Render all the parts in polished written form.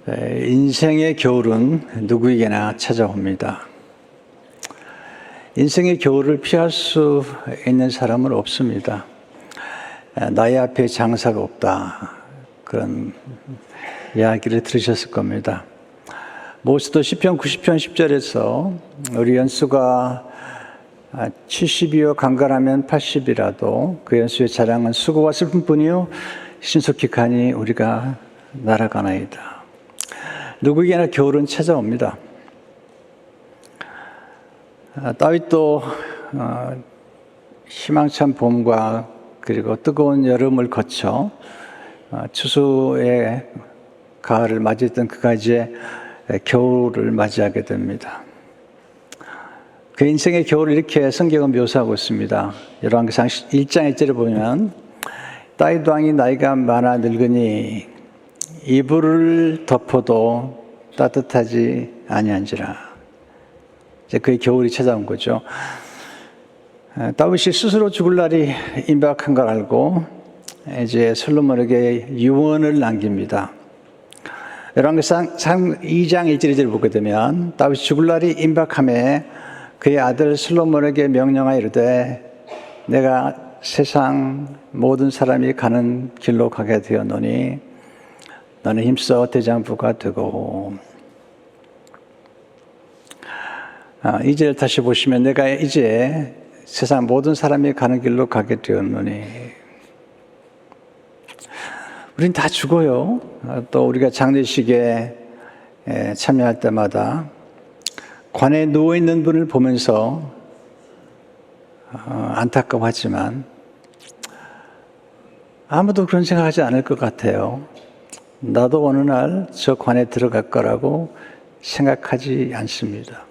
인생의 겨울은 누구에게나 찾아옵니다. 인생의 겨울을 피할 수 있는 사람은 없습니다. 나의 앞에 장사가 없다, 그런 이야기를 들으셨을 겁니다. 모세도 시편 90편 10절에서 우리 연수가 70이요 강건하면 80이라도 그 연수의 자랑은 수고와 슬픔뿐이요 신속히 가니 우리가 날아가나이다. 누구에게나 겨울은 찾아옵니다. 다윗도 희망찬 봄과 그리고 뜨거운 여름을 거쳐 추수의 가을을 맞이했던 그가 이제 겨울을 맞이하게 됩니다. 그 인생의 겨울을 이렇게 성경은 묘사하고 있습니다. 열왕기상 1장 1절을 보면 다윗 왕이 나이가 많아 늙으니 이불을 덮어도 따뜻하지 아니한지라. 이제 그의 겨울이 찾아온 거죠. 다윗이 스스로 죽을 날이 임박한 걸 알고 이제 솔로몬에게 유언을 남깁니다. 열왕기상 2장 1절을 보게 되면 다윗이 죽을 날이 임박함에 그의 아들 솔로몬에게 명령하여 이르되 내가 세상 모든 사람이 가는 길로 가게 되었노니 너는 힘써 대장부가 되고. 2절 다시 보시면 내가 이제 세상 모든 사람이 가는 길로 가게 되었노니. 우린 다 죽어요. 또 우리가 장례식에 참여할 때마다 관에 누워있는 분을 보면서 안타까워하지만 아무도 그런 생각하지 않을 것 같아요. 나도 어느 날 저 관에 들어갈 거라고 생각하지 않습니다.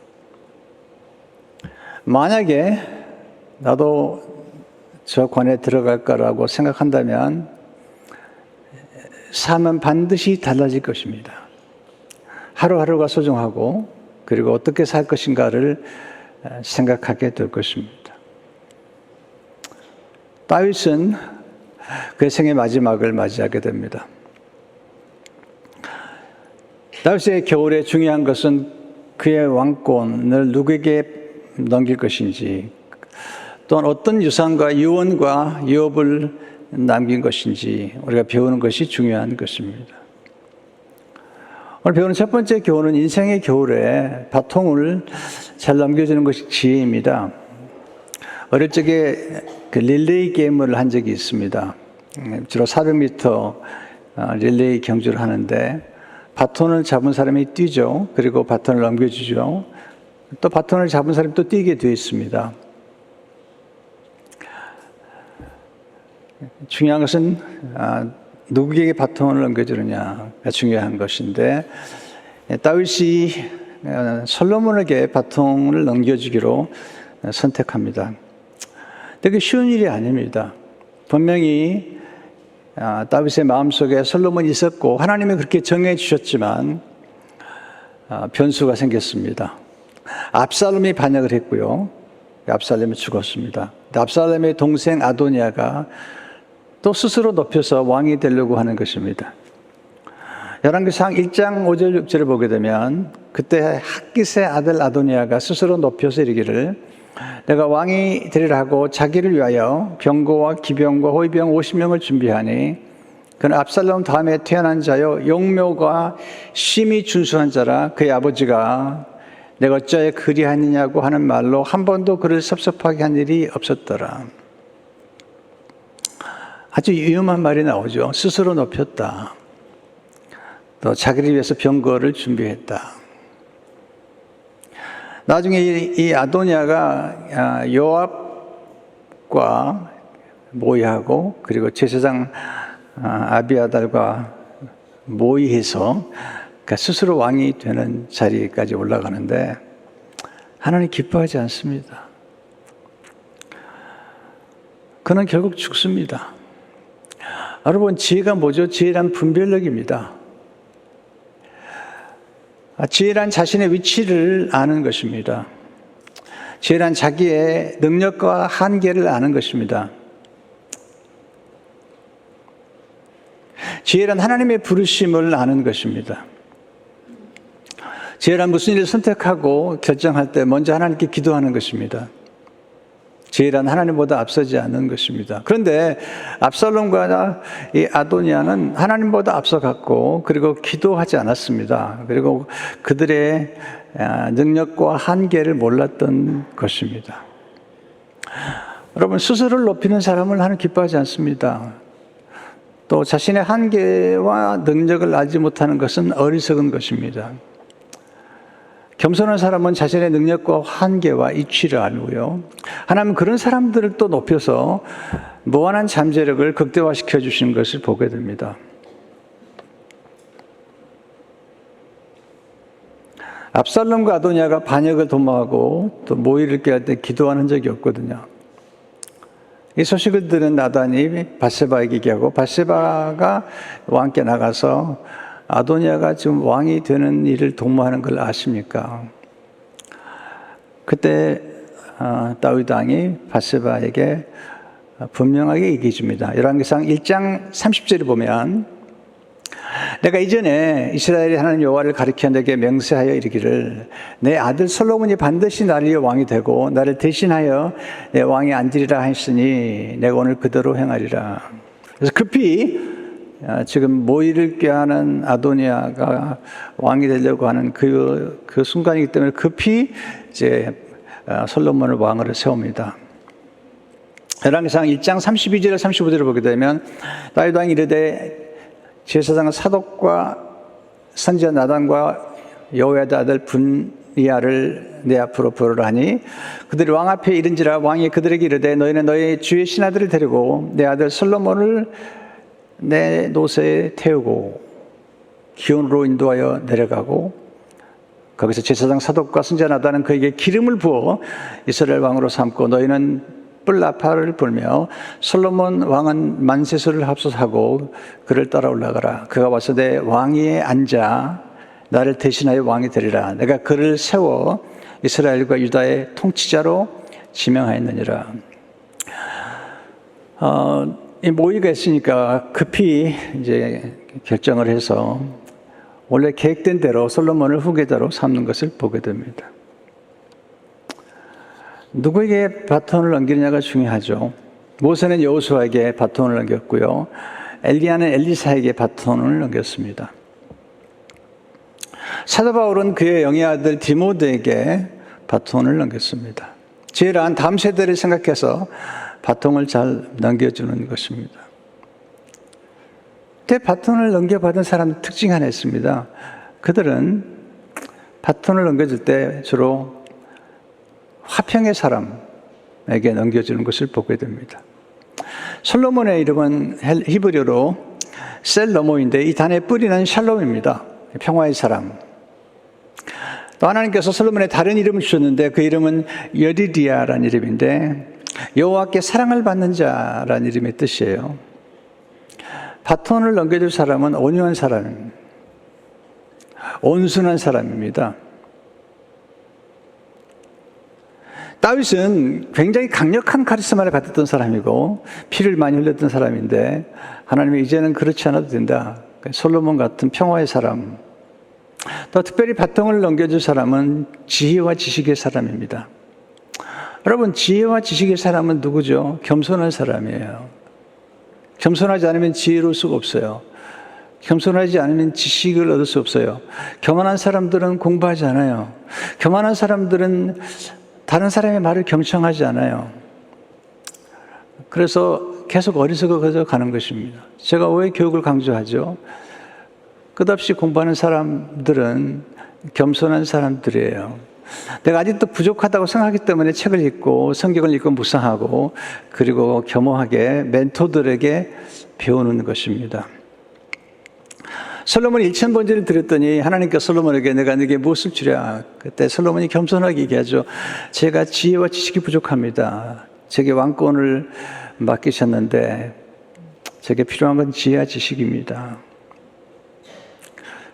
만약에 나도 저 관에 들어갈 거라고 생각한다면 삶은 반드시 달라질 것입니다. 하루하루가 소중하고 그리고 어떻게 살 것인가를 생각하게 될 것입니다. 다윗은 그의 생의 마지막을 맞이하게 됩니다. 다윗의 겨울에 중요한 것은 그의 왕권을 누구에게 넘길 것인지, 또한 어떤 유산과 유언과 유업을 남긴 것인지 우리가 배우는 것이 중요한 것입니다. 오늘 배우는 첫 번째 교훈은 인생의 겨울에 바통을 잘 넘겨주는 것이 지혜입니다. 어릴 적에 그 릴레이 게임을 한 적이 있습니다. 주로 400m 릴레이 경주를 하는데 바톤을 잡은 사람이 뛰죠. 그리고 바톤을 넘겨주죠. 또 바톤을 잡은 사람이 또 뛰게 되어 있습니다. 중요한 것은 누구에게 바톤을 넘겨주느냐가 중요한 것인데 다윗이 솔로몬에게 바톤을 넘겨주기로 선택합니다. 되게 쉬운 일이 아닙니다. 분명히 다윗의 마음속에 솔로몬이 있었고 하나님이 그렇게 정해 주셨지만 변수가 생겼습니다. 압살롬이 반역을 했고요. 압살롬이 죽었습니다. 압살롬의 동생 아도니아가 또 스스로 높여서 왕이 되려고 하는 것입니다. 열왕기상 1장 5절 6절을 보게 되면 그때 핫깃의 아들 아도니아가 스스로 높여서 이르기를 내가 왕이 되리라 하고 자기를 위하여 병거와 기병과 호위병 50명을 준비하니 그는 압살롬 다음에 태어난 자요 용묘가 심히 준수한 자라 그의 아버지가 내가 어찌하여 그리하느냐고 하는 말로 한 번도 그를 섭섭하게 한 일이 없었더라. 아주 위험한 말이 나오죠. 스스로 높였다. 또 자기를 위해서 병거를 준비했다. 나중에 이 아도니아가 요압과 모의하고 그리고 제사장 아비아달과 모의해서 스스로 왕이 되는 자리까지 올라가는데 하나님 기뻐하지 않습니다. 그는 결국 죽습니다. 여러분, 지혜가 뭐죠? 지혜란 분별력입니다. 지혜란 자신의 위치를 아는 것입니다. 지혜란 자기의 능력과 한계를 아는 것입니다. 지혜란 하나님의 부르심을 아는 것입니다. 지혜란 무슨 일을 선택하고 결정할 때 먼저 하나님께 기도하는 것입니다. 지혜란 하나님보다 앞서지 않는 것입니다. 그런데 압살롬과 이 아도니아는 하나님보다 앞서갔고 그리고 기도하지 않았습니다. 그리고 그들의 능력과 한계를 몰랐던 것입니다. 여러분, 스스로를 높이는 사람을 하나님 기뻐하지 않습니다. 또 자신의 한계와 능력을 알지 못하는 것은 어리석은 것입니다. 겸손한 사람은 자신의 능력과 한계와 이치를 알고요. 하나님은 그런 사람들을 또 높여서 무한한 잠재력을 극대화시켜 주시는 것을 보게 됩니다. 압살롬과 아도니아가 반역을 도모하고 또 모의를 꾀할 때 기도하는 적이 없거든요. 이 소식을 들은 나단이 밧세바에게 얘기하고 밧세바가 왕께 나가서 아도니아가 지금 왕이 되는 일을 도모하는 걸 아십니까? 그때 다윗 왕이 밧세바에게 분명하게 얘기해 줍니다. 열왕기상 1장 30절에 보면 내가 이전에 이스라엘의 하나님 여호와를 가리켜 내게 맹세하여 이르기를 내 아들 솔로몬이 반드시 나를 위해 왕이 되고 나를 대신하여 내 왕에 앉으리라 했으니 내가 오늘 그대로 행하리라. 그래서 급히 지금 모의를 꾀하는 아도니아가 왕이 되려고 하는 그 순간이기 때문에 급히 이제 솔로몬을 왕으로 세웁니다. 열왕기상 1장 32절 35절을 보게 되면 다윗 왕이 이르되 제사장 사독과 선지자 나단과 여호야다 아들 분이야를 내 앞으로 부르라 하니 그들이 왕 앞에 이른지라 왕이 그들에게 이르되 너희는 너희 주의 신하들을 데리고 내 아들 솔로몬을 내 노새에 태우고 기온으로 인도하여 내려가고 거기서 제사장 사독과 선지자 나단은 그에게 기름을 부어 이스라엘 왕으로 삼고 너희는 뿔나팔을 불며 솔로몬 왕은 만세소를 합수하고 그를 따라 올라가라. 그가 와서 내 왕위에 앉아 나를 대신하여 왕이 되리라. 내가 그를 세워 이스라엘과 유다의 통치자로 지명하였느니라. 이 모의가 있으니까 급히 이제 결정을 해서 원래 계획된 대로 솔로몬을 후계자로 삼는 것을 보게 됩니다. 누구에게 바톤을 넘기느냐가 중요하죠. 모세는 여호수아에게 바톤을 넘겼고요. 엘리야는 엘리사에게 바톤을 넘겼습니다. 사도 바울은 그의 영의 아들 디모데에게 바톤을 넘겼습니다. 지혜란 다음 세대를 생각해서 바통을 잘 넘겨주는 것입니다. 그때 바톤을 넘겨받은 사람의 특징이 하나 있습니다. 그들은 바톤을 넘겨줄 때 주로 화평의 사람에게 넘겨주는 것을 보게 됩니다. 솔로몬의 이름은 히브리어로 셀로모인데 이 단어의 뿌리는 샬롬입니다. 평화의 사람. 또 하나님께서 솔로몬의 다른 이름을 주셨는데 그 이름은 여디디아라는 이름인데 여호와께 사랑을 받는 자라는 이름의 뜻이에요. 바톤을 넘겨줄 사람은 온유한 사람, 온순한 사람입니다. 다윗은 굉장히 강력한 카리스마를 받았던 사람이고 피를 많이 흘렸던 사람인데 하나님이 이제는 그렇지 않아도 된다. 솔로몬 같은 평화의 사람, 또 특별히 바통을 넘겨줄 사람은 지혜와 지식의 사람입니다. 여러분, 지혜와 지식의 사람은 누구죠? 겸손한 사람이에요. 겸손하지 않으면 지혜로울 수가 없어요. 겸손하지 않으면 지식을 얻을 수 없어요. 교만한 사람들은 공부하지 않아요. 교만한 사람들은 다른 사람의 말을 경청하지 않아요. 그래서 계속 어리석어져 가는 것입니다. 제가 왜 교육을 강조하죠? 끝없이 공부하는 사람들은 겸손한 사람들이에요. 내가 아직도 부족하다고 생각하기 때문에 책을 읽고 성경을 읽고 묵상하고 그리고 겸허하게 멘토들에게 배우는 것입니다. 솔로몬이 1000번제를 드렸더니 하나님께서 솔로몬에게 내가 네게 무엇을 주랴. 그때 솔로몬이 겸손하게 얘기하죠. 제가 지혜와 지식이 부족합니다. 제게 왕권을 맡기셨는데 제게 필요한 건 지혜와 지식입니다.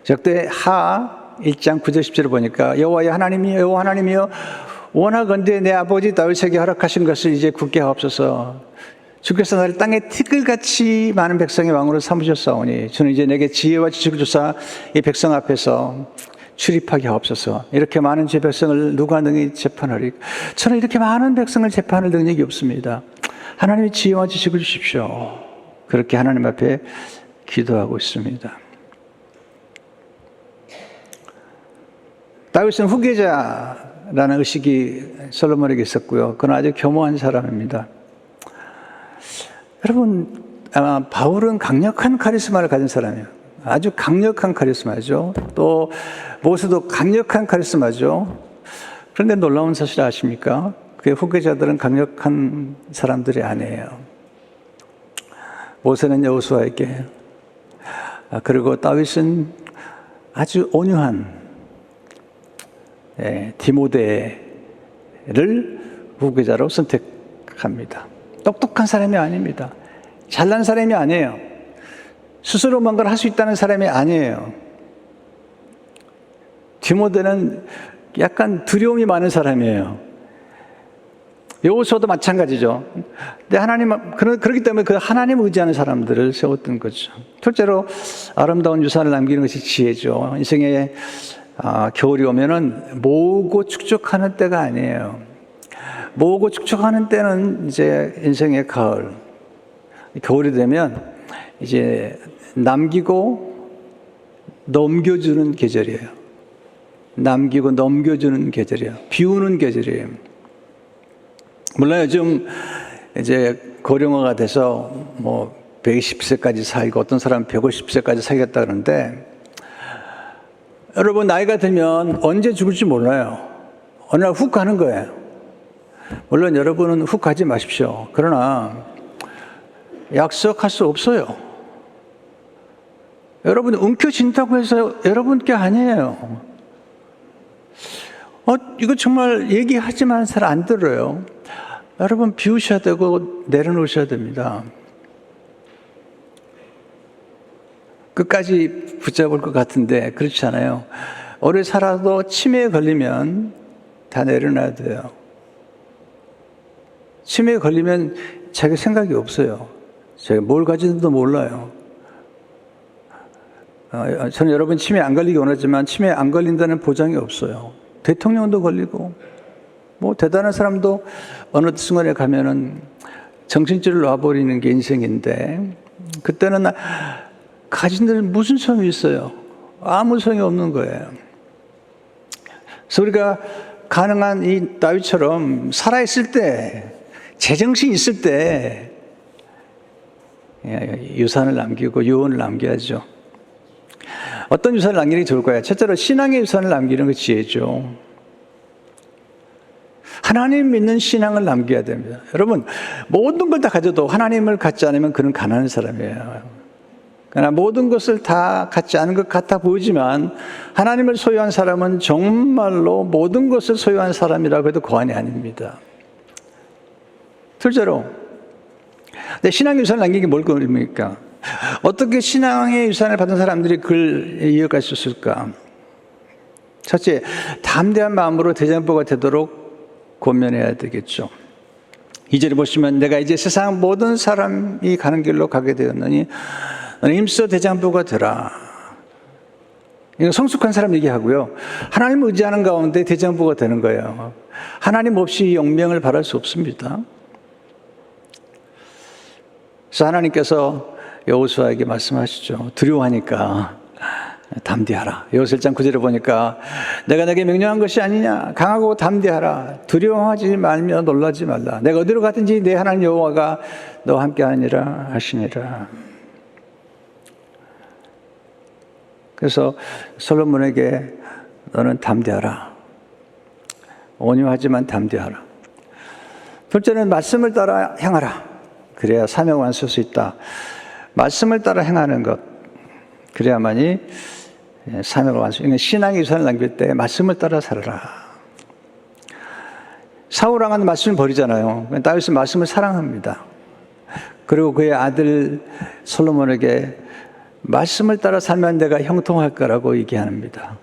적대 하 1장 9절 10절을 보니까 여호와여 하나님이여 여호와 하나님이여 원하건대 내 아버지 다윗에게 허락하신 것을 이제 굳게 하옵소서. 주께서 나를 땅에 티끌같이 많은 백성의 왕으로 삼으셨사오니 주는 이제 내게 지혜와 지식을 주사 이 백성 앞에서 출입하게 하옵소서. 이렇게 많은 제 백성을 누가 능히 재판하리? 저는 이렇게 많은 백성을 재판할 능력이 없습니다. 하나님의 지혜와 지식을 주십시오. 그렇게 하나님 앞에 기도하고 있습니다. 다윗은 후계자라는 의식이 솔로몬에게 있었고요. 그는 아주 교모한 사람입니다. 여러분, 바울은 강력한 카리스마를 가진 사람이에요. 아주 강력한 카리스마죠. 또 모세도 강력한 카리스마죠. 그런데 놀라운 사실 아십니까? 그의 후계자들은 강력한 사람들이 아니에요. 모세는 여호수아에게, 그리고 다윗은 아주 온유한 디모데를 후계자로 선택합니다. 똑똑한 사람이 아닙니다. 잘난 사람이 아니에요. 스스로 뭔가를 할 수 있다는 사람이 아니에요. 디모데는 약간 두려움이 많은 사람이에요. 여호수아도 마찬가지죠. 근데 그렇기 때문에 그 하나님 의지하는 사람들을 세웠던 거죠. 첫째로 아름다운 유산을 남기는 것이 지혜죠. 인생에 겨울이 오면은 모으고 축적하는 때가 아니에요. 모으고 축적하는 때는 이제 인생의 가을. 겨울이 되면 이제 남기고 넘겨주는 계절이에요. 남기고 넘겨주는 계절이에요. 비우는 계절이에요. 물론 요즘 이제 고령화가 돼서 뭐 120세까지 살고 어떤 사람은 150세까지 살겠다 그러는데, 여러분 나이가 들면 언제 죽을지 몰라요. 어느 날 훅 가는 거예요. 물론 여러분은 훅 가지 마십시오. 그러나 약속할 수 없어요. 여러분 움켜진다고 해서 여러분 게 아니에요. 이거 정말 얘기하지만 잘 안 들어요. 여러분 비우셔야 되고 내려놓으셔야 됩니다. 끝까지 붙잡을 것 같은데 그렇지 않아요. 오래 살아도 치매에 걸리면 다 내려놔야 돼요. 치매에 걸리면 자기 생각이 없어요. 제가 뭘 가지는지도 몰라요. 저는 여러분 치매 안 걸리기 원하지만 치매 안 걸린다는 보장이 없어요. 대통령도 걸리고 뭐 대단한 사람도 어느 순간에 가면은 정신줄을 놔버리는 게 인생인데, 그때는 가진 데 무슨 소용이 있어요? 아무 소용이 없는 거예요. 그래서 우리가 가능한 이 다윗처럼 살아있을 때, 제정신이 있을 때 유산을 남기고 유언을 남겨야죠. 어떤 유산을 남기는 게 좋을까요? 첫째로 신앙의 유산을 남기는 게 지혜죠. 하나님 믿는 신앙을 남겨야 됩니다. 여러분 모든 걸 다 가져도 하나님을 갖지 않으면 그는 가난한 사람이에요. 그러나 모든 것을 다 갖지 않은 것 같아 보이지만 하나님을 소유한 사람은 정말로 모든 것을 소유한 사람이라고 해도 과언이 아닙니다. 둘째로, 신앙의 유산을 남기는 게 뭘까? 어떻게 신앙의 유산을 받은 사람들이 그걸 이어갈 수 있을까? 첫째, 담대한 마음으로 대장부가 되도록 권면해야 되겠죠. 2절에 보시면 내가 이제 세상 모든 사람이 가는 길로 가게 되었느니 너는 힘써 대장부가 되라. 이거 성숙한 사람 얘기하고요. 하나님 의지하는 가운데 대장부가 되는 거예요. 하나님 없이 영명을 바랄 수 없습니다. 그래서 하나님께서 여호수아에게 말씀하시죠. 두려워하니까 담대하라. 여호수아 1장 9절에 보니까 내가 내게 명령한 것이 아니냐. 강하고 담대하라. 두려워하지 말며 놀라지 말라. 내가 어디로 가든지 내 하나님 여호와가 너와 함께하니라 하시니라. 그래서 솔로몬에게 너는 담대하라. 온유하지만 담대하라. 둘째는 말씀을 따라 행하라. 그래야 사명을 완수할 수 있다. 말씀을 따라 행하는 것, 그래야만이 사명을 완수. 신앙의 유산을 남길 때 말씀을 따라 살아라. 사울 왕은 말씀을 버리잖아요. 다윗은 말씀을 사랑합니다. 그리고 그의 아들 솔로몬에게 말씀을 따라 살면 내가 형통할 거라고 얘기합니다.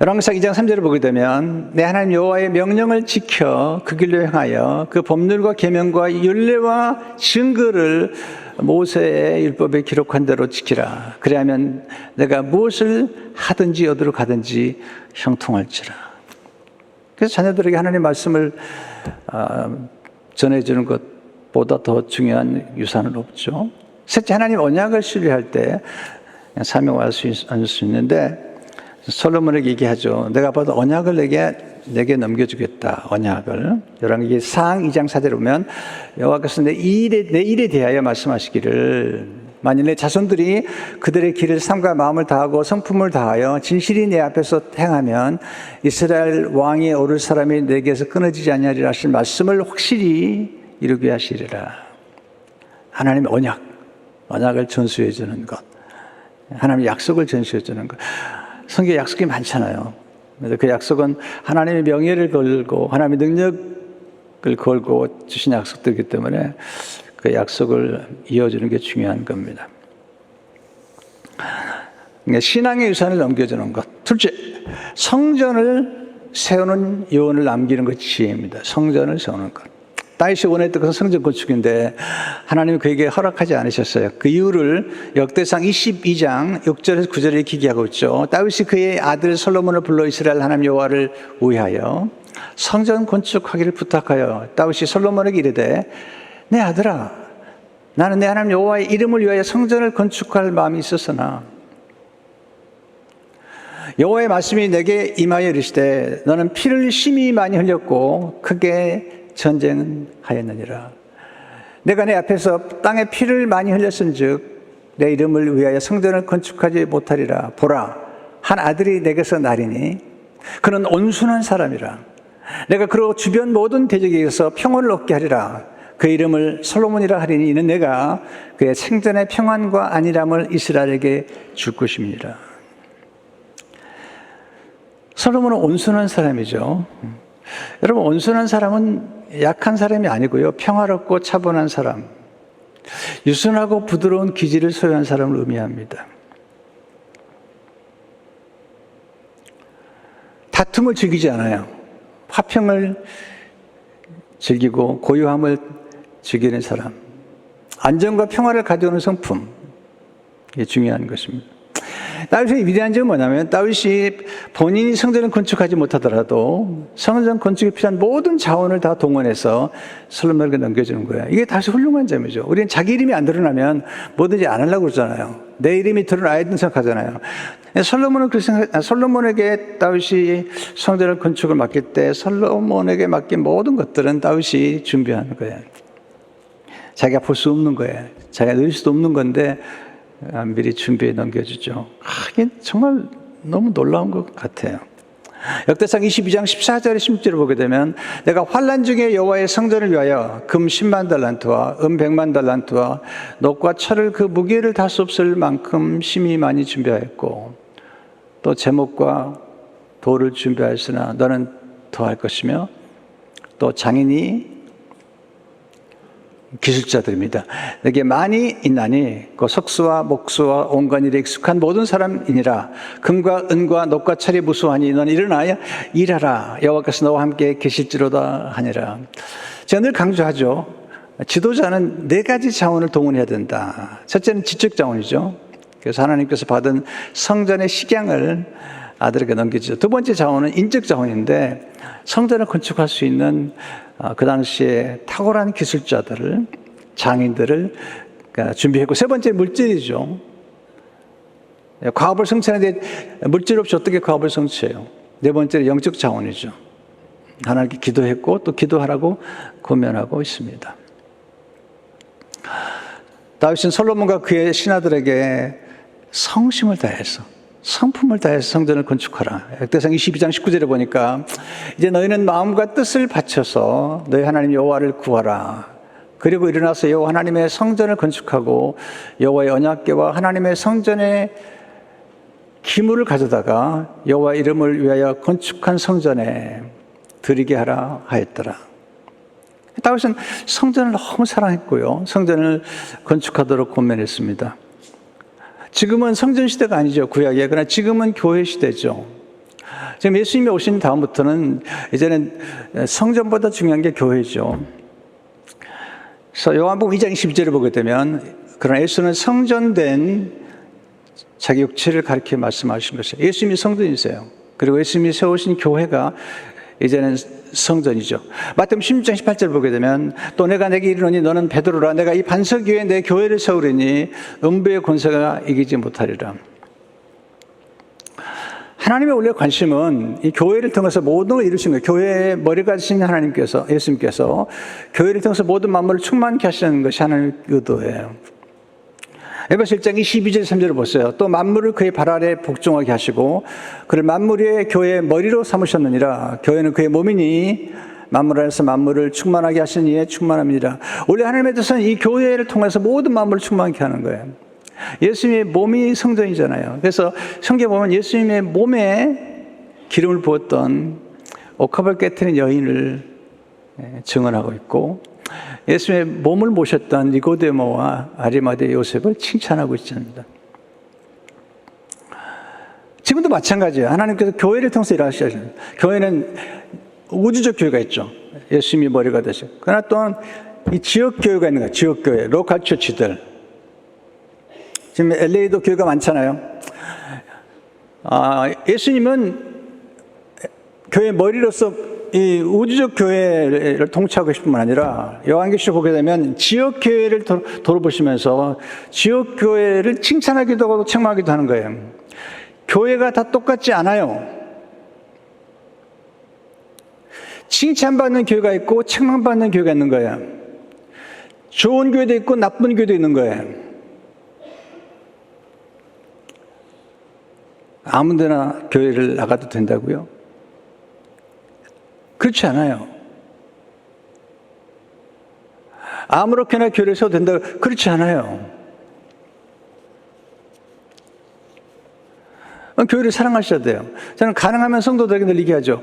열왕기상 2장 3절을 보게 되면 내 하나님 여호와의 명령을 지켜 그 길로 행하여 그 법률과 계명과 율례와 증거를 모세의 율법에 기록한 대로 지키라. 그리하면 내가 무엇을 하든지 어디로 가든지 형통할지라. 그래서 자녀들에게 하나님 말씀을 전해주는 것보다 더 중요한 유산은 없죠. 셋째, 하나님 언약을 신뢰할 때 사명할 수 있는데 솔로몬에게 얘기하죠. 내가 봐도 언약을 내게 넘겨주겠다. 언약을. 열왕기상 2장 4절에 보면 여호와께서 내 일에 대하여 말씀하시기를 만일 내 자손들이 그들의 길을 삶과 마음을 다하고 성품을 다하여 진실이 내 앞에서 행하면 이스라엘 왕이 오를 사람이 내게서 끊어지지 아니하리라 하신 말씀을 확실히 이루게 하시리라. 하나님의 언약을 전수해 주는 것. 하나님의 약속을 전수해 주는 것. 성경에 약속이 많잖아요. 그래서 그 약속은 하나님의 명예를 걸고 하나님의 능력을 걸고 주신 약속들이기 때문에 그 약속을 이어주는 게 중요한 겁니다. 신앙의 유산을 넘겨주는 것. 둘째, 성전을 세우는 요원을 남기는 것이 지혜입니다. 성전을 세우는 것. 다윗이 원했던 것은 성전 건축인데 하나님은 그에게 허락하지 않으셨어요. 그 이유를 역대상 22장 6절에서 9절에 이렇게 얘기하고 있죠. 다윗이 그의 아들 솔로몬을 불러 이스라엘 하나님 여호와를 위하여 성전 건축하기를 부탁하여 다윗이 솔로몬에게 이르되 내 아들아 나는 내 하나님 여호와의 이름을 위하여 성전을 건축할 마음이 있었으나 여호와의 말씀이 내게 임하여 이르시되 너는 피를 심히 많이 흘렸고 크게 전쟁하였느니라. 내가 내 앞에서 땅에 피를 많이 흘렸은즉 내 이름을 위하여 성전을 건축하지 못하리라. 보라, 한 아들이 내게서 나리니 그는 온순한 사람이라. 내가 그로 주변 모든 대적에게서 평온을 얻게 하리라. 그 이름을 솔로몬이라 하리니 이는 내가 그의 생전의 평안과 안일함을 이스라엘에게 줄 것임이니라. 솔로몬은 온순한 사람이죠. 여러분, 온순한 사람은 약한 사람이 아니고요. 평화롭고 차분한 사람, 유순하고 부드러운 기질을 소유한 사람을 의미합니다. 다툼을 즐기지 않아요. 화평을 즐기고 고요함을 즐기는 사람, 안정과 평화를 가져오는 성품, 이게 중요한 것입니다. 다윗의 위대한 점은 뭐냐면 다윗이 본인이 성전을 건축하지 못하더라도 성전 건축에 필요한 모든 자원을 다 동원해서 솔로몬에게 넘겨주는 거예요. 이게 다시 훌륭한 점이죠. 우리는 자기 이름이 안 드러나면 뭐든지 안 하려고 그러잖아요. 내 이름이 드러나야 된다고 생각하잖아요. 솔로몬에게 다윗이 성전을 건축을 맡길 때 솔로몬에게 맡긴 모든 것들은 다윗이 준비하는 거예요. 자기가 볼 수 없는 거예요. 자기가 누릴 수도 없는 건데 미리 준비해 넘겨주죠. 이게 정말 너무 놀라운 것 같아요. 역대상 22장 14절에 16절을 보게 되면 내가 환난 중에 여호와의 성전을 위하여 금 10만 달란트와 은 100만 달란트와 녹과 철을 그 무게를 다 수 없을 만큼 심히 많이 준비하였고 또 제목과 돌을 준비하였으나 너는 더할 것이며 또 장인이 기술자들입니다. 내게 많이 있나니 그 석수와 목수와 온갖 일에 익숙한 모든 사람이니라. 금과 은과 녹과 철이 무수하니 너는 일어나야 일하라. 여호와께서 너와 함께 계실지로다 하니라. 제가 늘 강조하죠. 지도자는 4가지 자원을 동원해야 된다. 첫째는 지적 자원이죠. 그래서 하나님께서 받은 성전의 식양을 아들에게 넘기죠. 두 번째 자원은 인적 자원인데 성전을 건축할 수 있는 그 당시에 탁월한 기술자들을, 장인들을 준비했고, 세 번째 물질이죠. 과업을 성취하는데 물질 없이 어떻게 과업을 성취해요? 네 번째는 영적 자원이죠. 하나님께 기도했고 또 기도하라고 권면하고 있습니다. 다윗은 솔로몬과 그의 신하들에게 성심을 다해서 성품을 다해서 성전을 건축하라. 역대상 22장 19절에 보니까 이제 너희는 마음과 뜻을 바쳐서 너희 하나님 여호와를 구하라. 그리고 일어나서 여호와 하나님의 성전을 건축하고 여호와의 언약궤와 하나님의 성전의 기물을 가져다가 여호와 이름을 위하여 건축한 성전에 드리게 하라 하였더라. 다윗은 성전을 너무 사랑했고요. 성전을 건축하도록 권면했습니다. 지금은 성전 시대가 아니죠, 구약에. 그러나 지금은 교회 시대죠. 지금 예수님이 오신 다음부터는 이제는 성전보다 중요한 게 교회죠. 그래서 요한복음 2장 22절을 보게 되면 그러나 예수는 성전된 자기 육체를 가리켜 말씀하신 것이에요. 예수님이 성전이세요. 그리고 예수님이 세우신 교회가 이제는 성전이죠. 마태복음 16장 18절을 보게 되면 또 내가 내게 이르노니 너는 베드로라 내가 이 반석 위에 내 교회를 세우리니 음부의 권세가 이기지 못하리라. 하나님의 원래 관심은 이 교회를 통해서 모든 걸 이루신 거예요. 교회의 머리가 되신 하나님께서, 예수님께서 교회를 통해서 모든 만물을 충만케 하시는 것이 하나님의 의도예요. 에베소 1장 22절 3절을 보세요. 또 만물을 그의 발 아래 복종하게 하시고 그를 만물 위에 교회의 머리로 삼으셨느니라. 교회는 그의 몸이니 만물 안에서 만물을 충만하게 하신 이의 충만함이니라. 원래 하나님의 뜻은 이 교회를 통해서 모든 만물을 충만케 하는 거예요. 예수님의 몸이 성전이잖아요. 그래서 성경에 보면 예수님의 몸에 기름을 부었던 옥합을 깨트린 여인을 증언하고 있고 예수님의 몸을 모셨던 니고데모와 아리마대 요셉을 칭찬하고 있습니다. 지금도 마찬가지예요. 하나님께서 교회를 통해서 일하시잖아요. 교회는 우주적 교회가 있죠. 예수님이 머리가 되시고. 그러나 또한 이 지역 교회가 있는 거예요. 지역 교회, 로컬 처치들. 지금 LA도 교회가 많잖아요. 예수님은 교회의 머리로서 이 우주적 교회를 통치하고 싶은 뿐만 아니라 요한계시록 보게 되면 지역 교회를 돌아보시면서 지역 교회를 칭찬하기도 하고 책망하기도 하는 거예요. 교회가 다 똑같지 않아요. 칭찬받는 교회가 있고 책망받는 교회가 있는 거예요. 좋은 교회도 있고 나쁜 교회도 있는 거예요. 아무 데나 교회를 나가도 된다고요? 그렇지 않아요. 아무렇게나 교회를 세워도 된다고? 그렇지 않아요. 교회를 사랑하셔야 돼요. 저는 가능하면 성도들에게 늘 얘기하죠.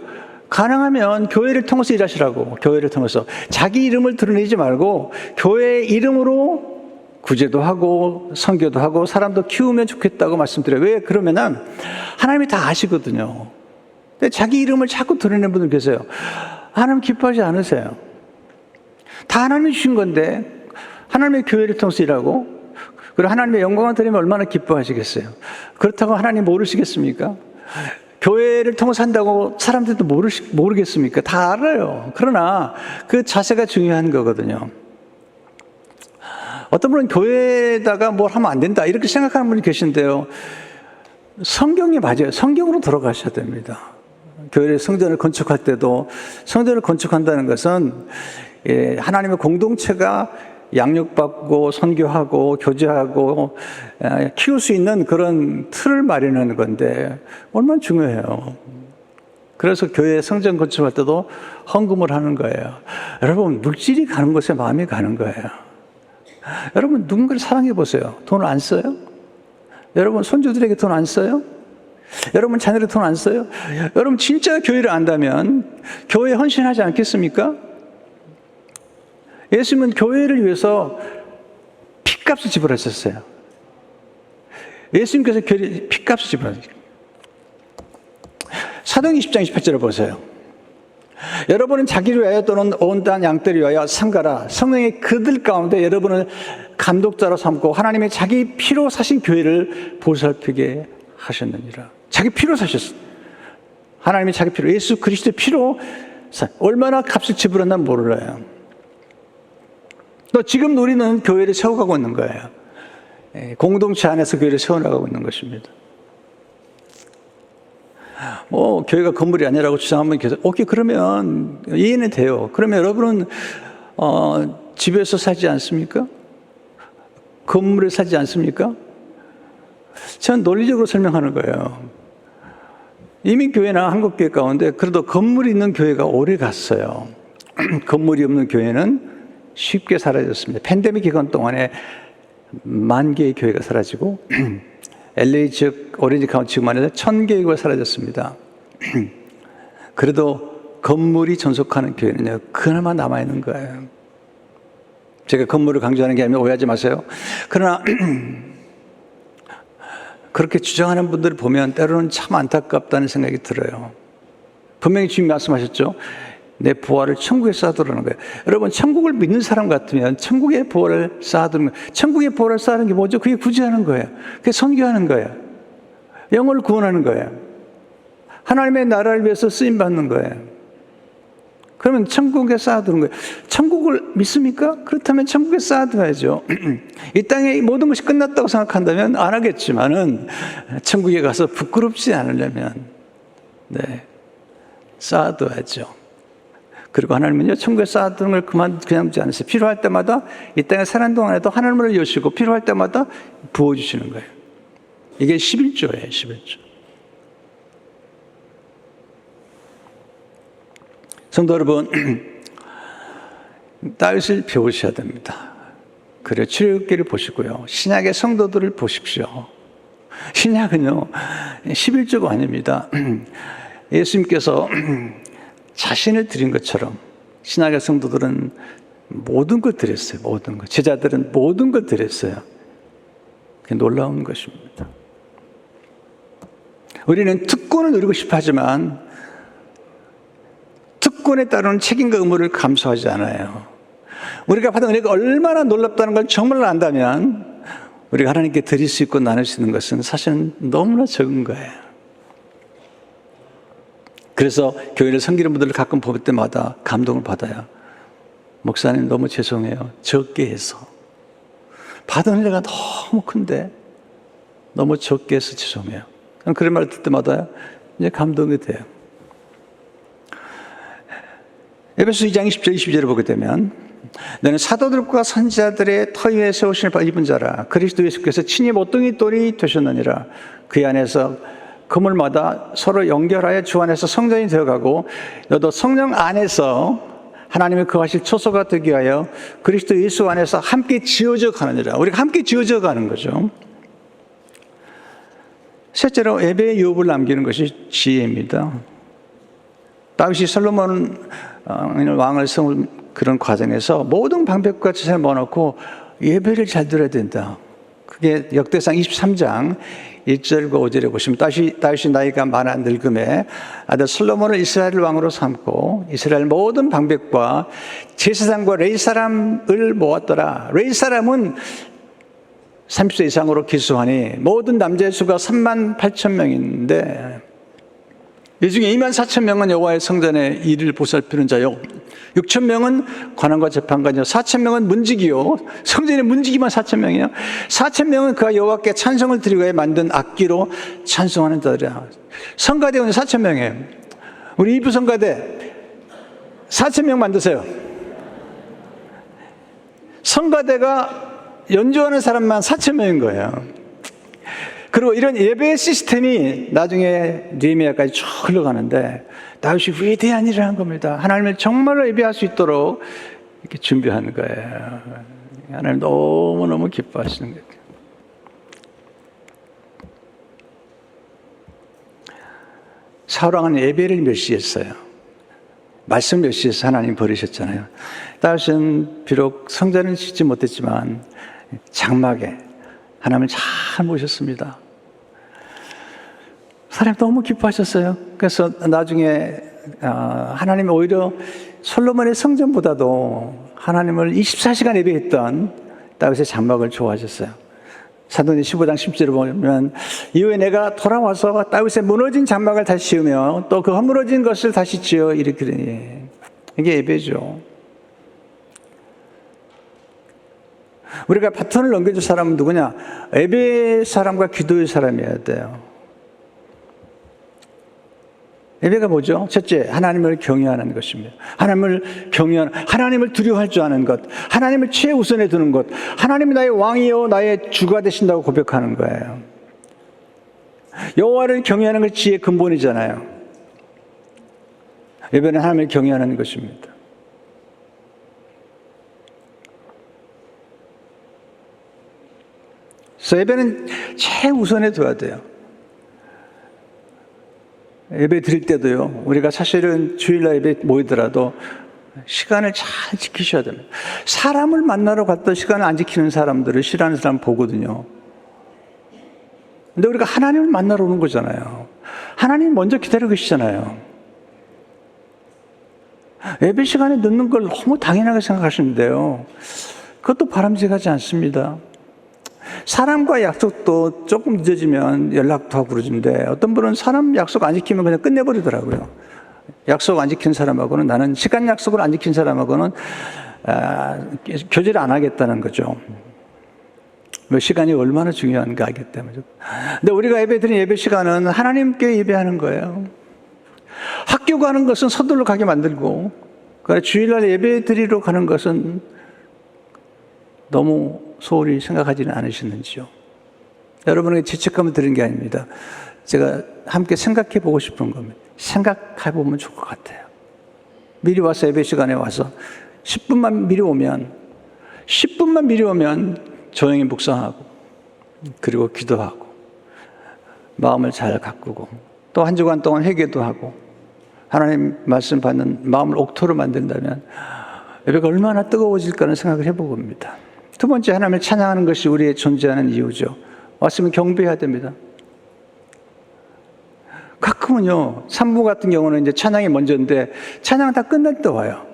가능하면 교회를 통해서 일하시라고. 교회를 통해서. 자기 이름을 드러내지 말고 교회의 이름으로 구제도 하고 선교도 하고 사람도 키우면 좋겠다고 말씀드려요. 왜? 그러면은 하나님이 다 아시거든요. 근데 자기 이름을 자꾸 드러내는 분들 계세요. 하나님 기뻐하지 않으세요. 다 하나님이 주신 건데 하나님의 교회를 통해서 일하고 그리고 하나님의 영광을 드리면 얼마나 기뻐하시겠어요. 그렇다고 하나님 모르시겠습니까? 교회를 통해서 한다고 사람들도 모르겠습니까? 다 알아요. 그러나 그 자세가 중요한 거거든요. 어떤 분은 교회에다가 뭘 하면 안 된다 이렇게 생각하는 분이 계신데요. 성경이 맞아요. 성경으로 돌아가셔야 됩니다. 교회의 성전을 건축할 때도 성전을 건축한다는 것은 하나님의 공동체가 양육받고 선교하고 교제하고 키울 수 있는 그런 틀을 마련하는 건데 얼마나 중요해요. 그래서 교회 성전 건축할 때도 헌금을 하는 거예요. 여러분 물질이 가는 곳에 마음이 가는 거예요. 여러분 누군가를 사랑해 보세요. 돈을 안 써요? 여러분 손주들에게 돈 안 써요? 여러분 자녀들 돈 안 써요? 여러분 진짜 교회를 안다면 교회에 헌신하지 않겠습니까? 예수님은 교회를 위해서 핏값을 지불하셨어요. 예수님께서 교회 핏값을 지불하셨어요. 사도행 20장 28절을 보세요. 여러분은 자기를 위하여 또는 온 땅 양떼를 위하여 삼가라. 성령이 그들 가운데 여러분을 감독자로 삼고 하나님의 자기 피로 사신 교회를 보살피게 하셨느니라. 자기 피로 사셨어요. 하나님의 자기 피로, 예수 그리스도의 피로 얼마나 값을 지불했나 몰라요. 또 지금 우리는 교회를 세워가고 있는 거예요. 공동체 안에서 교회를 세워나가고 있는 것입니다. 교회가 건물이 아니라고 주장하면 계속, 오케이, 그러면 이해는 돼요. 그러면 여러분은, 집에서 살지 않습니까? 건물에 살지 않습니까? 전 논리적으로 설명하는 거예요. 이미 교회나 한국교회 가운데 그래도 건물이 있는 교회가 오래 갔어요. 건물이 없는 교회는 쉽게 사라졌습니다. 팬데믹 기간 동안에 10,000개의 교회가 사라지고, LA 지역, 오렌지 카운티 지역만 해도 1,000개가 사라졌습니다. 그래도 건물이 전속하는 교회는요, 그나마 남아있는 거예요. 제가 건물을 강조하는 게 아니면 오해하지 마세요. 그러나, 그렇게 주장하는 분들을 보면 때로는 참 안타깝다는 생각이 들어요. 분명히 주님 말씀하셨죠. 내 부활을 천국에 쌓아두라는 거예요. 여러분, 천국을 믿는 사람 같으면 천국의 부활을 쌓아두는 거예요. 천국의 부활을 쌓는 게 뭐죠? 그게 구제하는 거예요. 그게 선교하는 거예요. 영혼을 구원하는 거예요. 하나님의 나라를 위해서 쓰임받는 거예요. 그러면 천국에 쌓아두는 거예요. 천국을 믿습니까? 그렇다면 천국에 쌓아둬야죠. 이 땅에 모든 것이 끝났다고 생각한다면 안 하겠지만은 천국에 가서 부끄럽지 않으려면 쌓아둬야죠. 그리고 하나님은요, 천국에 쌓아두는 걸 그냥 두지 않으세요. 필요할 때마다 이 땅에 사는 동안에도 하늘문을 여시고 필요할 때마다 부어주시는 거예요. 이게 11조예요, 11조. 성도 여러분, 다윗을 배우셔야 됩니다. 그래, 출애굽기를 보시고요. 신약의 성도들을 보십시오. 신약은요, 11조가 아닙니다. 예수님께서 자신을 드린 것처럼 신약의 성도들은 모든 걸 드렸어요. 모든 것. 제자들은 모든 걸 드렸어요. 그게 놀라운 것입니다. 우리는 특권을 누리고 싶어 하지만 특권에 따르는 책임과 의무를 감수하지 않아요. 우리가 받은 은혜가 얼마나 놀랍다는 걸 정말 안다면 우리가 하나님께 드릴 수 있고 나눌 수 있는 것은 사실은 너무나 적은 거예요. 그래서 교회를 섬기는 분들을 가끔 볼 때마다 감동을 받아요. 목사님 너무 죄송해요. 적게 해서. 받은 은혜가 너무 큰데 너무 적게 해서 죄송해요. 그런 말을 듣을 때마다 이제 감동이 돼요. 에베소 2장 20절 22절을 보게 되면 너는 사도들과 선지자들의 터 위에 세우심을 입은 자라. 그리스도 예수께서 친히 모퉁이 돌이 되셨느니라. 그 안에서 그물마다 서로 연결하여 주 안에서 성전이 되어가고 너도 성령 안에서 하나님의 거하실 초소가 되기 위하여 그리스도 예수 안에서 함께 지어져 가느니라. 우리가 함께 지어져 가는 거죠. 셋째로 예배의 유업을 남기는 것이 지혜입니다. 다윗이 솔로몬 왕을 세운 그런 과정에서 모든 방법과 지혜를 모아놓고 예배를 잘 드려야 된다. 그게 역대상 23장 1절과 5절에 보시면 다윗이 나이가 많아 늙음에 아들 솔로몬을 이스라엘 왕으로 삼고 이스라엘 모든 방백과 제사장과 레위 사람을 모았더라. 레위 사람은 30세 이상으로 기수하니 모든 남자의 수가 38,000명인데 이 중에 24,000명은 여호와의 성전의 일을 보살피는 자요 6,000명은 관원과 재판관이요 4,000명은 문지기요 성전의 문지기만 4,000명이요 4,000명은 그가 여호와께 찬송을 드리기 위해 만든 악기로 찬송하는 자들이야. 성가대원이 4,000명이에요. 우리 이부 성가대 4,000명 만드세요. 성가대가 연주하는 사람만 4,000명인 거예요. 그리고 이런 예배 시스템이 나중에 느헤미야까지 쭉 흘러가는데 다윗이 위대한 일을 한 겁니다. 하나님을 정말로 예배할 수 있도록 이렇게 준비하는 거예요. 하나님 너무너무 기뻐하시는 거예요. 사울왕은 예배를 멸시했어요. 말씀 멸시해서 하나님 버리셨잖아요. 다윗은 비록 성전을 짓지 못했지만 장막에 하나님을 잘 모셨습니다. 하나님 너무 기뻐하셨어요. 그래서 나중에 하나님이 오히려 솔로몬의 성전보다도 하나님을 24시간 예배했던 다윗의 장막을 좋아하셨어요. 사도행전 15장 10절을 보면 이후에 내가 돌아와서 다윗의 무너진 장막을 다시 지으며 또 그 허물어진 것을 다시 지어 일으키리니 이게 예배죠. 우리가 바톤을 넘겨줄 사람은 누구냐? 예배의 사람과 기도의 사람이어야 돼요. 예배가 뭐죠? 첫째, 하나님을 경외하는 것입니다. 하나님을 두려워할 줄 아는 것, 하나님을 최우선에 두는 것, 하나님이 나의 왕이요 나의 주가 되신다고 고백하는 거예요. 여호와를 경외하는 것이 지혜의 근본이잖아요. 예배는 하나님을 경외하는 것입니다. 그래서 예배는 최우선에 둬야 돼요. 예배 드릴 때도요, 우리가 사실은 주일날 예배 모이더라도 시간을 잘 지키셔야 됩니다. 사람을 만나러 갔다 시간을 안 지키는 사람들을 싫어하는 사람 보거든요. 근데 우리가 하나님을 만나러 오는 거잖아요. 하나님 먼저 기다리고 계시잖아요. 예배 시간에 늦는 걸 너무 당연하게 생각하시는데요. 그것도 바람직하지 않습니다. 사람과 약속도 조금 늦어지면 연락도 하고 그러는데 어떤 분은 사람 약속 안 지키면 그냥 끝내버리더라고요. 약속 안 지킨 사람하고는, 나는 시간 약속을 안 지킨 사람하고는 교제를 안 하겠다는 거죠. 시간이 얼마나 중요한가 하기 때문에. 근데 우리가 예배 드리는 예배 시간은 하나님께 예배하는 거예요. 학교 가는 것은 서둘러 가게 만들고, 주일날 예배 드리러 가는 것은 너무 소홀히 생각하지는 않으시는지요? 여러분에게 죄책감을 드리는 게 아닙니다. 제가 함께 생각해 보고 싶은 겁니다. 생각해 보면 좋을 것 같아요. 미리 와서 예배 시간에 와서 10분만 미리 오면 조용히 묵상하고, 그리고 기도하고, 마음을 잘 가꾸고, 또 한 주간 동안 회개도 하고, 하나님 말씀 받는 마음을 옥토로 만든다면 예배가 얼마나 뜨거워질까는 생각을 해보고 옵니다. 두 번째, 하나님을 찬양하는 것이 우리의 존재하는 이유죠. 왔으면 경배해야 됩니다. 가끔은요, 산부 같은 경우는 이제 찬양이 먼저인데 찬양 다 끝날 때 와요.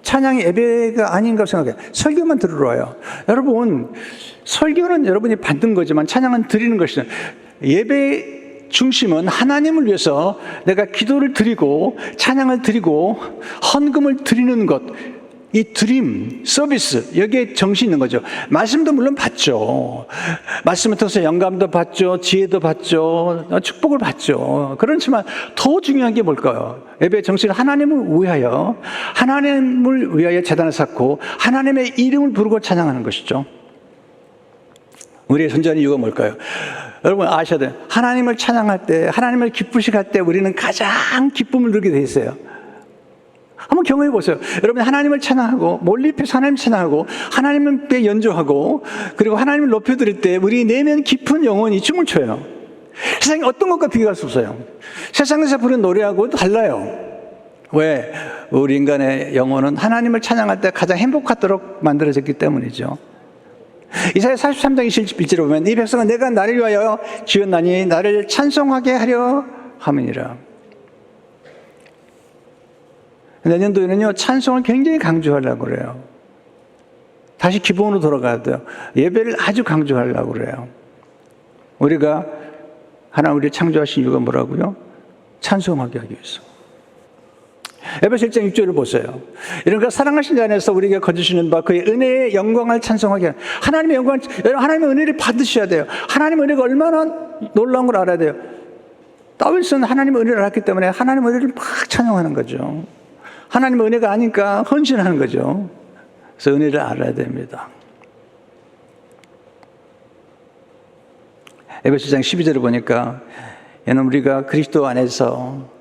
찬양이 예배가 아닌가 생각해요. 설교만 들으러 와요. 여러분, 설교는 여러분이 받는 거지만 찬양은 드리는 것이죠. 예배 중심은 하나님을 위해서 내가 기도를 드리고 찬양을 드리고 헌금을 드리는 것, 이 드림, 서비스, 여기에 정신이 있는 거죠. 말씀도 물론 받죠. 말씀을 통해서 영감도 받죠. 지혜도 받죠. 축복을 받죠. 그렇지만 더 중요한 게 뭘까요? 예배의 정신은 하나님을 위하여 제단을 쌓고 하나님의 이름을 부르고 찬양하는 것이죠. 우리의 존재하는 이유가 뭘까요? 여러분 아셔야 돼요. 하나님을 찬양할 때, 하나님을 기쁘시게 할 때 우리는 가장 기쁨을 누리게 돼 있어요. 한번 경험해 보세요. 여러분 하나님을 찬양하고, 몰입해서 하나님을 찬양하고, 하나님께 연주하고, 그리고 하나님을 높여드릴 때 우리 내면 깊은 영혼이 춤을 춰요. 세상에 어떤 것과 비교할 수 없어요. 세상에서 부르는 노래하고 달라요. 왜? 우리 인간의 영혼은 하나님을 찬양할 때 가장 행복하도록 만들어졌기 때문이죠. 이사야 43장 21절에 보면 이 백성은 내가 나를 위하여 지었나니 나를 찬송하게 하려 함이니라. 내년도에는요, 찬송을 굉장히 강조하려고 그래요. 다시 기본으로 돌아가야 돼요. 예배를 아주 강조하려고 그래요. 우리가 하나님 우리를 창조하신 이유가 뭐라고요? 찬송하게 하기 위해서. 에베소 1장 6절을 보세요. 이러니까 사랑하신 자 안에서 우리에게 거주시는 바 그의 은혜의 영광을 찬송하게 하는, 하나님의 영광을, 하나님의 은혜를 받으셔야 돼요. 하나님의 은혜가 얼마나 놀라운 걸 알아야 돼요. 다윗은 하나님의 은혜를 알았기 때문에 하나님의 은혜를 막 찬양하는 거죠. 하나님의 은혜가 아니까 헌신하는 거죠. 그래서 은혜를 알아야 됩니다. 에베소서 12절을 보니까 얘는 우리가 그리스도 안에서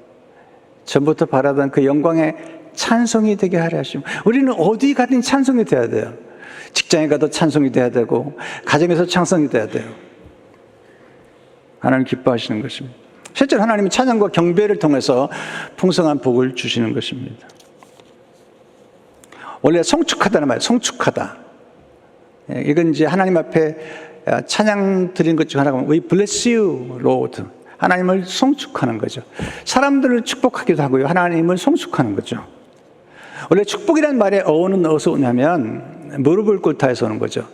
전부터 바라던 그 영광의 찬송이 되게 하려 하시면, 우리는 어디 가든 찬송이 돼야 돼요. 직장에 가도 찬송이 돼야 되고, 가정에서 찬송이 돼야 돼요. 하나님 기뻐하시는 것입니다. 실제로 하나님이 찬양과 경배를 통해서 풍성한 복을 주시는 것입니다. 원래 성축하다는 말이에요. 성축하다. 이건 이제 하나님 앞에 찬양 드린 것 중 하나가 We bless you, Lord. 하나님을 성축하는 거죠. 사람들을 축복하기도 하고요. 하나님을 성축하는 거죠. 원래 축복이라는 말의 어원은 어디서 오냐면 무릎을 꿇다에서 오는 거죠.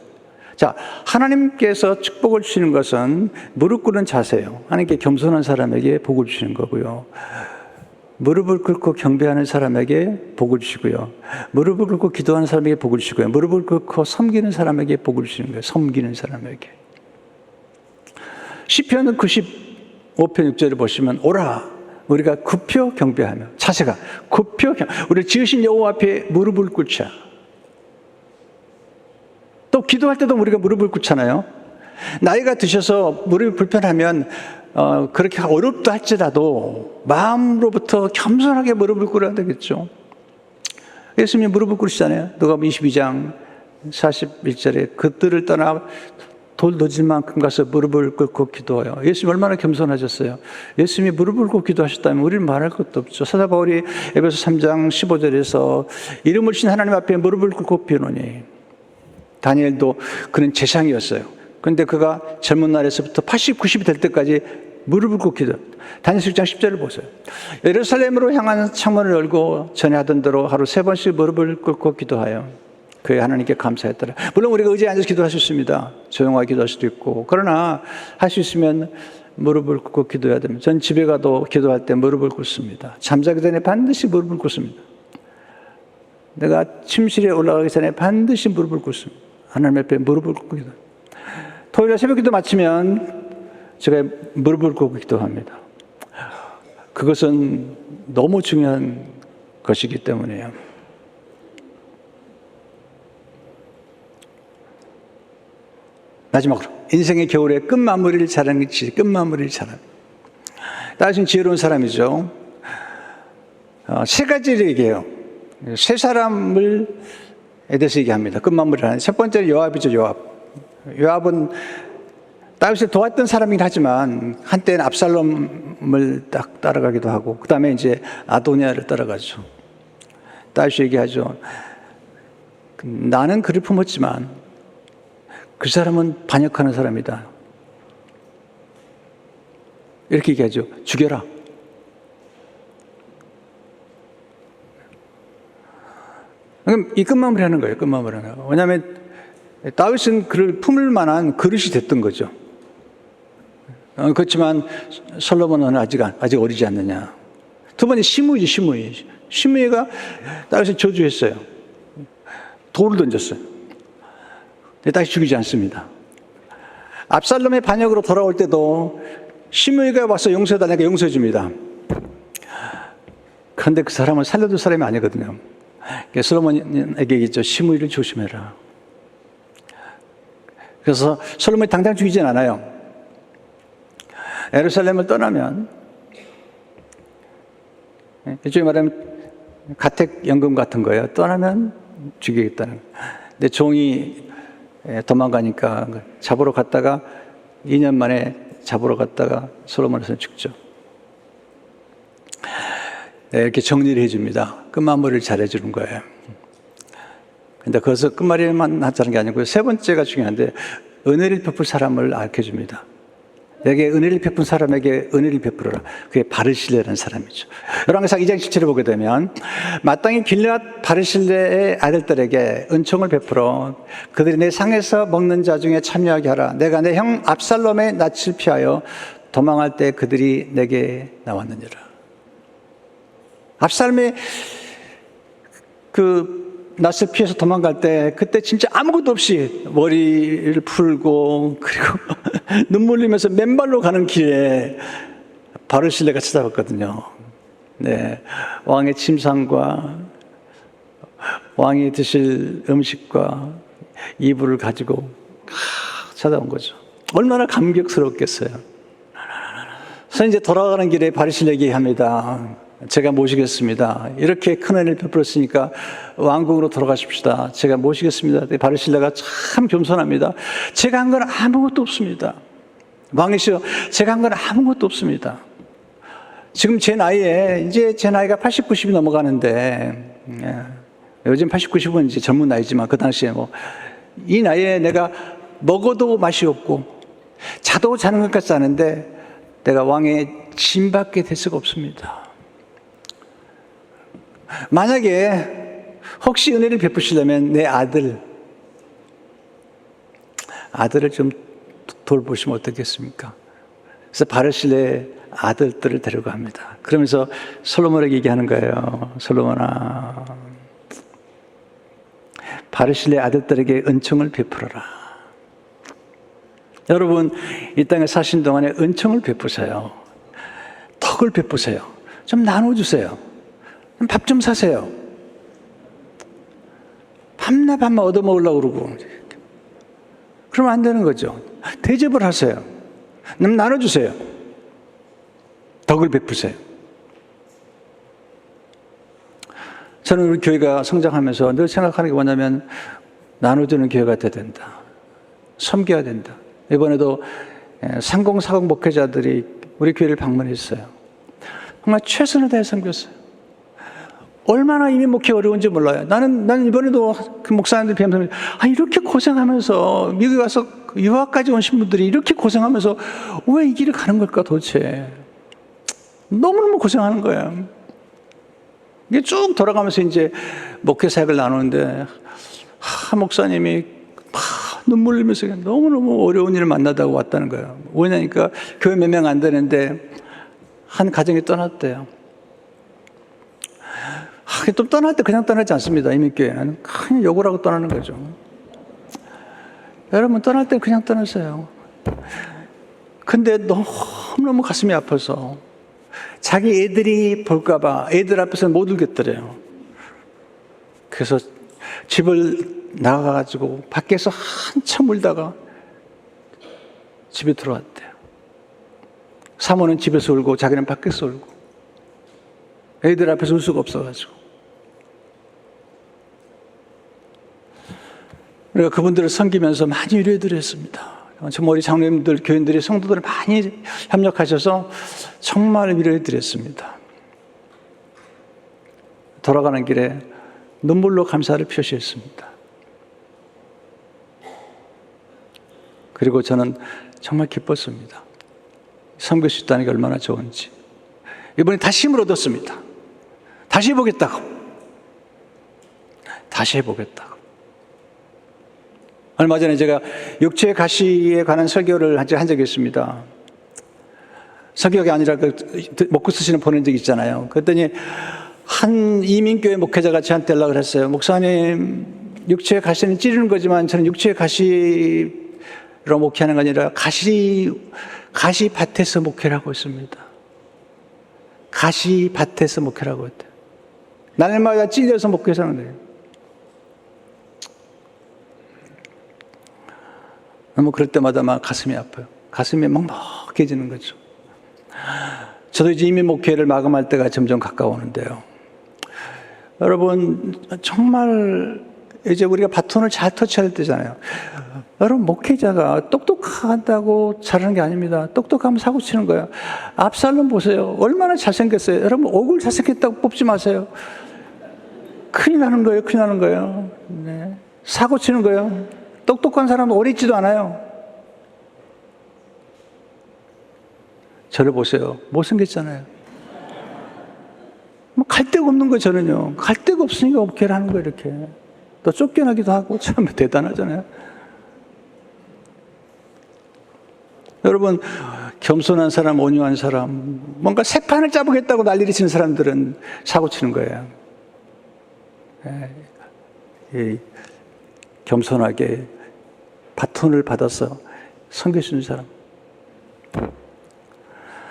자, 하나님께서 축복을 주시는 것은 무릎 꿇는 자세예요. 하나님께 겸손한 사람에게 복을 주시는 거고요. 무릎을 꿇고 경배하는 사람에게 복을 주시고요. 무릎을 꿇고 기도하는 사람에게 복을 주시고요. 무릎을 꿇고 섬기는 사람에게 복을 주시는 거예요. 섬기는 사람에게. 시편 95편 6절을 보시면 오라 우리가 굽혀 경배하며, 자세가 굽혀 우리 지으신 여호와 앞에 무릎을 꿇자. 또 기도할 때도 우리가 무릎을 꿇잖아요. 나이가 드셔서 무릎이 불편하면 그렇게 어렵다 할지라도 마음으로부터 겸손하게 무릎을 꿇어야 되겠죠. 예수님이 무릎을 꿇으시잖아요. 누가복음 22장 41절에 그들을 떠나 돌 던질 만큼 가서 무릎을 꿇고 기도해요. 예수님 얼마나 겸손하셨어요. 예수님이 무릎을 꿇고 기도하셨다면 우리는 말할 것도 없죠. 사도 바울이 에베소 3장 15절에서 이름을 신 하나님 앞에 무릎을 꿇고 비노니, 다니엘도 그는 제상이었어요. 그런데 그가 젊은 날에서부터 80, 90이 될 때까지 무릎을 꿇고 기도. 다니엘 6장 10절을 보세요. 예루살렘으로 향한 창문을 열고 전에 하던 대로 하루 3번씩 무릎을 꿇고 기도하여 그의 하나님께 감사했더라. 물론 우리가 의자에 앉아서 기도할 수 있습니다. 조용하게 기도할 수도 있고. 그러나 할 수 있으면 무릎을 꿇고 기도해야 됩니다. 전 집에 가도 기도할 때 무릎을 꿇습니다. 잠자기 전에 반드시 무릎을 꿇습니다. 내가 침실에 올라가기 전에 반드시 무릎을 꿇습니다. 하나님 앞에 무릎을 꿇고 기도. 토요일 새벽 기도 마치면 제가 무릎을 꿇고 기도합니다. 그것은 너무 중요한 것이기 때문에요. 마지막으로 인생의 겨울에 끝마무리를 잘하는 것이 끝마무리를 잘하는. 다윗은 지혜로운 사람이죠. 세 가지를 얘기해요. 세 사람을 대해서 얘기합니다. 끝마무리를 하는. 첫 번째는 요압이죠. 요압은 다윗을 도왔던 사람이긴 하지만 한때는 압살롬을 딱 따라가기도 하고 그 다음에 이제 아도니아를 따라가죠. 다윗이 얘기하죠. 나는 그를 품었지만 그 사람은 반역하는 사람이다. 이렇게 얘기하죠. 죽여라. 그럼 이 끝마무리 하는 거예요. 끝마무리 하는 거예요. 왜냐하면 다윗은 그를 품을 만한 그릇이 됐던 거죠. 그렇지만 솔로몬은 아직 어리지 않느냐. 두 번째 시므이지, 시므이. 시므이가 다윗을 저주했어요. 돌을 던졌어요. 다시 죽이지 않습니다. 압살롬의 반역으로 돌아올 때도 시므이가 와서 용서해달라니까 용서해 줍니다. 그런데 그 사람은 살려둘 사람이 아니거든요. 솔로몬에게 얘기했죠. 시므이를 조심해라. 그래서 솔로몬이 당장 죽이진 않아요. 예루살렘을 떠나면 일종의 말하면 가택연금 같은 거예요. 떠나면 죽이겠다는. 근데 종이 도망가니까 잡으러 갔다가 2년 만에 잡으러 갔다가 솔로몬에서 죽죠. 네, 이렇게 정리를 해줍니다. 끝마무리를 잘해주는 거예요. 근데 거기서 끝마무리만 하자는 게 아니고 세 번째가 중요한데 은혜를 베풀 사람을 알려줍니다. 내게 은혜를 베푼 사람에게 은혜를 베풀어라. 그게 바르실레라는 사람이죠. 열왕기상 2장 17절을 보게 되면 마땅히 길앗 바르실레의 아들들에게 은총을 베풀어 그들이 내 상에서 먹는 자 중에 참여하게 하라. 내가 내 형 압살롬의 낯을 피하여 도망할 때 그들이 내게 나왔느니라. 압살롬의 낯을 피해서 도망갈 때 그때 진짜 아무것도 없이 머리를 풀고 그리고 눈물 흘리면서 맨발로 가는 길에 바르실레가 찾아왔거든요. 네, 왕의 침상과 왕이 드실 음식과 이불을 가지고 찾아온 거죠. 얼마나 감격스럽겠어요. 그래서 이제 돌아가는 길에 바르실레에게 얘기합니다. 제가 모시겠습니다. 이렇게 큰 은혜를 베풀었으니까 왕궁으로 돌아가십시다. 제가 모시겠습니다. 바르실레가 참 겸손합니다. 제가 한 건 아무것도 없습니다. 왕이시여, 제가 한 건 아무것도 없습니다. 지금 제 나이에, 이제 제 나이가 80, 90이 넘어가는데, 요즘 80, 90은 이제 젊은 나이지만 그 당시에 이 나이에 내가 먹어도 맛이 없고, 자도 자는 것 같지 않은데, 내가 왕의 짐밖에 될 수가 없습니다. 만약에 혹시 은혜를 베푸시려면 내 아들을 좀 돌보시면 어떻겠습니까? 그래서 바르실레의 아들들을 데려갑니다. 그러면서 솔로몬에게 얘기하는 거예요. 솔로몬아, 바르실레의 아들들에게 은총을 베풀어라. 여러분, 이 땅에 사신 동안에 은총을 베푸세요. 덕을 베푸세요. 좀 나눠주세요. 밥 좀 사세요. 밤낮 얻어먹으려고 그러고. 그러면 안 되는 거죠. 대접을 하세요. 나눠주세요. 덕을 베푸세요. 저는 우리 교회가 성장하면서 늘 생각하는 게 뭐냐면 나눠주는 교회가 돼야 된다. 섬겨야 된다. 이번에도 상공사공 목회자들이 우리 교회를 방문했어요. 정말 최선을 다해 섬겼어요. 얼마나 이미 목회 어려운지 몰라요. 나는 이번에도 그 목사님들 뵈면서 이렇게 고생하면서 미국에 와서 유학까지 오신 분들이 이렇게 고생하면서 왜 이 길을 가는 걸까 도대체. 너무너무 고생하는 거예요. 이게 쭉 돌아가면서 이제 목회 사역을 나누는데 목사님이 눈물 흘리면서 너무너무 어려운 일을 만나다가 왔다는 거예요. 왜냐니까 교회 몇 명 안 되는데 한 가정이 떠났대요. 또 떠날 때 그냥 떠나지 않습니다. 이민교회는 그냥 욕을 하고 떠나는 거죠. 여러분 떠날 때 그냥 떠났어요. 근데 너무너무 가슴이 아파서 자기 애들이 볼까 봐 애들 앞에서 못 울겠더래요. 그래서 집을 나가가지고 밖에서 한참 울다가 집에 들어왔대요. 사모는 집에서 울고 자기는 밖에서 울고 애들 앞에서 울 수가 없어가지고. 우리가 그분들을 섬기면서 많이 위로해드렸습니다. 정말 우리 장로님들, 교인들이 성도들을 많이 협력하셔서 정말 위로해드렸습니다. 돌아가는 길에 눈물로 감사를 표시했습니다. 그리고 저는 정말 기뻤습니다. 섬길 수 있다는 게 얼마나 좋은지. 이번에 다시 힘을 얻었습니다. 다시 해보겠다고. 다시 해보겠다고. 얼마 전에 제가 육체 가시에 관한 설교를 한 적이 있습니다. 설교가 아니라 먹고 쓰시는 보낸 적이 있잖아요. 그랬더니 한 이민교회 목회자가 저한테 연락을 했어요. 목사님, 육체 가시는 찌르는 거지만 저는 육체 가시로 목회하는 게 아니라 가시밭에서 목회를 하고 있습니다. 가시밭에서 목회를 하고 있대요. 날마다 찔려서 목회해서 하는 거예요. 너무 그럴 때마다 막 가슴이 아파요. 가슴이 먹먹해지는 거죠. 저도 이제 이민 목회를 마감할 때가 점점 가까워오는데요. 여러분, 정말 이제 우리가 바톤을 잘 터치할 때잖아요. 여러분, 목회자가 똑똑하다고 잘하는 게 아닙니다. 똑똑하면 사고 치는 거예요. 압살롬 보세요. 얼마나 잘생겼어요. 여러분, 얼굴 잘생겼다고 뽑지 마세요. 큰일 나는 거예요. 큰일 나는 거예요. 네. 사고 치는 거예요. 똑똑한 사람은 오래 있지도 않아요. 저를 보세요. 못생겼잖아요. 갈 데가 없는 거예요, 저는요. 갈 데가 없으니까 목회를 하는 거예요, 이렇게. 또 쫓겨나기도 하고, 참 대단하잖아요. 여러분, 겸손한 사람, 온유한 사람, 뭔가 새 판을 짜보겠다고 난리를 치는 사람들은 사고 치는 거예요. 겸손하게 바톤을 받아서 섬겨주는 사람.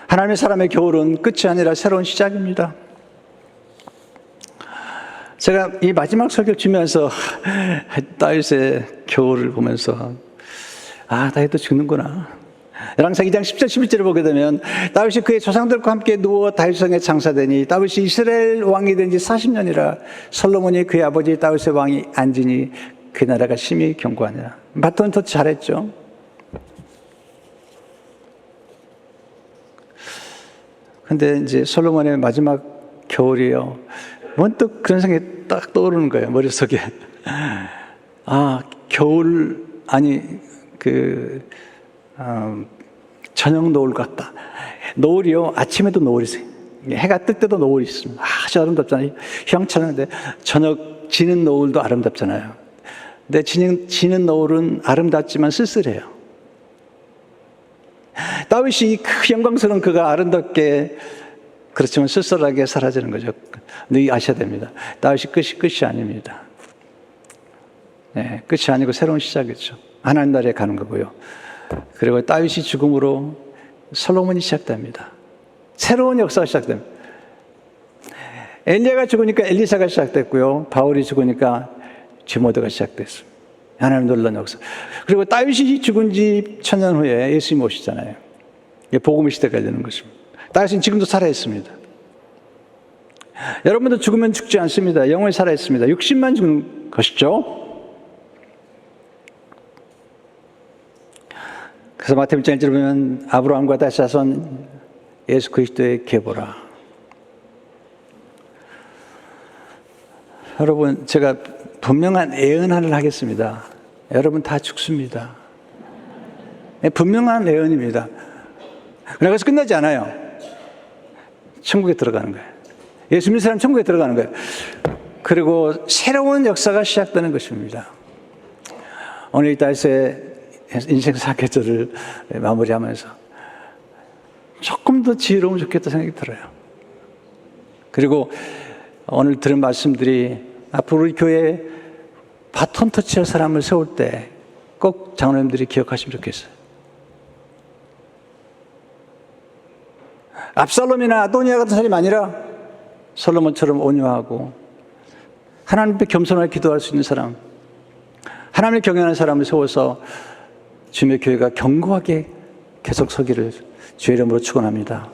하나님의 사람의 겨울은 끝이 아니라 새로운 시작입니다. 제가 이 마지막 설교 주면서 다윗의 겨울을 보면서 다윗도 죽는구나. 열왕기상 2장 10절 11절을 보게 되면 다윗이 그의 조상들과 함께 누워 다윗성에 장사되니 다윗이 이스라엘 왕이 된 지 40년이라 솔로몬이 그의 아버지 다윗의 왕이 앉으니 그 나라가 심히 견고하니라. 바톤 터치 잘했죠. 근데 이제 솔로몬의 마지막 겨울이요. 문득 그런 생각이 딱 떠오르는 거예요, 머릿속에. 겨울, 저녁 노을 같다. 노을이요, 아침에도 노을이 있어요. 해가 뜰 때도 노을이 있습니다. 아주 아름답잖아요. 휘황찬란한데, 저녁 지는 노을도 아름답잖아요. 근데 지는 노을은 아름답지만 쓸쓸해요. 다윗이 그 영광스러운 그가 아름답게 그렇지만 쓸쓸하게 사라지는 거죠. 너희 아셔야 됩니다. 다윗이 끝이 아닙니다. 네, 끝이 아니고 새로운 시작이죠. 하나님 나라에 가는 거고요. 그리고 다윗이 죽음으로 솔로몬이 시작됩니다. 새로운 역사가 시작됩니다. 엘리야가 죽으니까 엘리사가 시작됐고요. 바울이 죽으니까 디모데가 시작됐습니다. 하나님 놀라운 역사. 그리고 다윗이 죽은 지 1000년 후에 예수님이 오시잖아요. 복음의 시대가 열리는 것입니다. 다윗은 지금도 살아있습니다. 여러분도 죽으면 죽지 않습니다. 영원히 살아있습니다. 육신만 죽는 것이죠. 그래서 마태복음 1절 보면 아브라함과 다시 자손 예수 그리스도의 계보라. 여러분, 제가 분명한 예언을 하겠습니다. 여러분 다 죽습니다. 분명한 예언입니다. 그래서 끝나지 않아요. 천국에 들어가는 거예요. 예수 믿는 사람 천국에 들어가는 거예요. 그리고 새로운 역사가 시작되는 것입니다. 오늘 이 달서의 인생 사계절을 마무리하면서 조금 더 지혜로우면 좋겠다 생각이 들어요. 그리고 오늘 들은 말씀들이 앞으로 우리 교회에 바톤 터치할 사람을 세울 때 꼭 장로님들이 기억하시면 좋겠어요. 압살롬이나 아도니아 같은 사람이 아니라 솔로몬처럼 온유하고 하나님 앞에 겸손하게 기도할 수 있는 사람, 하나님을 경외하는 사람을 세워서 주님의 교회가 견고하게 계속 서기를 주의 이름으로 축원합니다.